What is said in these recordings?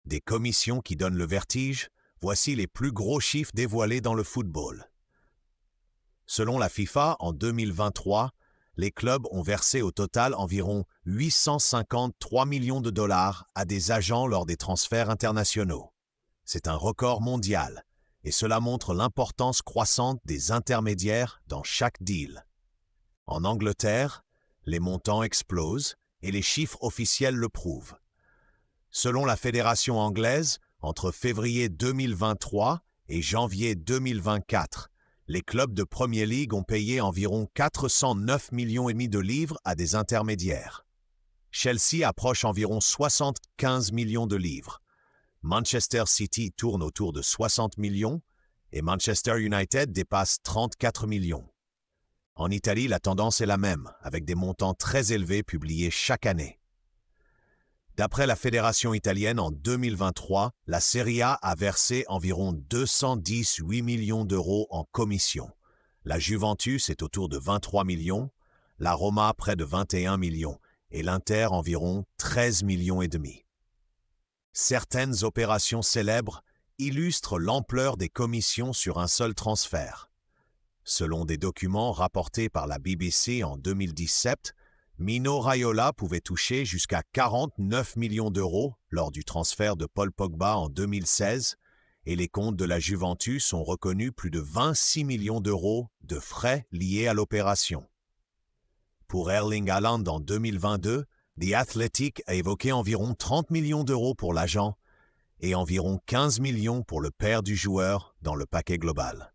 Des commissions qui donnent le vertige, voici les plus gros chiffres dévoilés dans le football. Selon la FIFA, en 2023, les clubs ont versé au total environ 853 millions de dollars à des agents lors des transferts internationaux. C'est un record mondial, et cela montre l'importance croissante des intermédiaires dans chaque deal. En Angleterre, les montants explosent et les chiffres officiels le prouvent. Selon la fédération anglaise, entre février 2023 et janvier 2024, les clubs de Premier League ont payé environ 409 millions et demi de livres à des intermédiaires. Chelsea approche environ 75 millions de livres. Manchester City tourne autour de 60 millions et Manchester United dépasse 34 millions. En Italie, la tendance est la même, avec des montants très élevés publiés chaque année. D'après la fédération italienne, en 2023, la Serie A a versé environ 218 millions d'euros en commission. La Juventus est autour de 23 millions, la Roma près de 21 millions et l'Inter environ 13 millions et demi. Certaines opérations célèbres illustrent l'ampleur des commissions sur un seul transfert. Selon des documents rapportés par la BBC en 2017, Mino Raiola pouvait toucher jusqu'à 49 millions d'euros lors du transfert de Paul Pogba en 2016 et les comptes de la Juventus ont reconnu plus de 26 millions d'euros de frais liés à l'opération. Pour Erling Haaland en 2022, The Athletic a évoqué environ 30 millions d'euros pour l'agent et environ 15 millions pour le père du joueur dans le paquet global.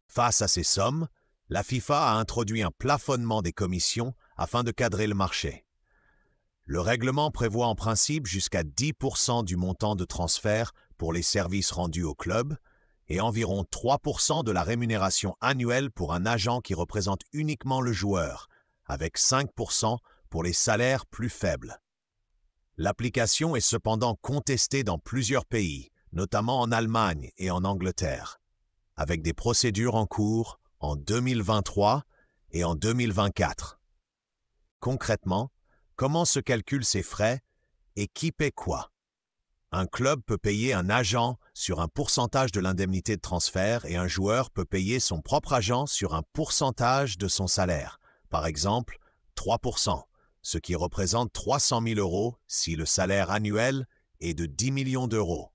Face à ces sommes, la FIFA a introduit un plafonnement des commissions afin de cadrer le marché. Le règlement prévoit en principe jusqu'à 10% du montant de transfert pour les services rendus au club et environ 3% de la rémunération annuelle pour un agent qui représente uniquement le joueur, avec 5% pour les salaires plus faibles. L'application est cependant contestée dans plusieurs pays, notamment en Allemagne et en Angleterre, avec des procédures en cours en 2023 et en 2024. Concrètement, comment se calculent ces frais et qui paie quoi? Un club peut payer un agent sur un pourcentage de l'indemnité de transfert et un joueur peut payer son propre agent sur un pourcentage de son salaire, par exemple 3%, ce qui représente 300 000 euros si le salaire annuel est de 10 millions d'euros.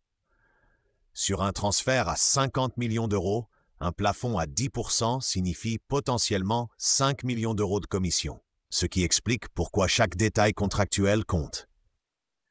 Sur un transfert à 50 millions d'euros, un plafond à 10% signifie potentiellement 5 millions d'euros de commission, ce qui explique pourquoi chaque détail contractuel compte.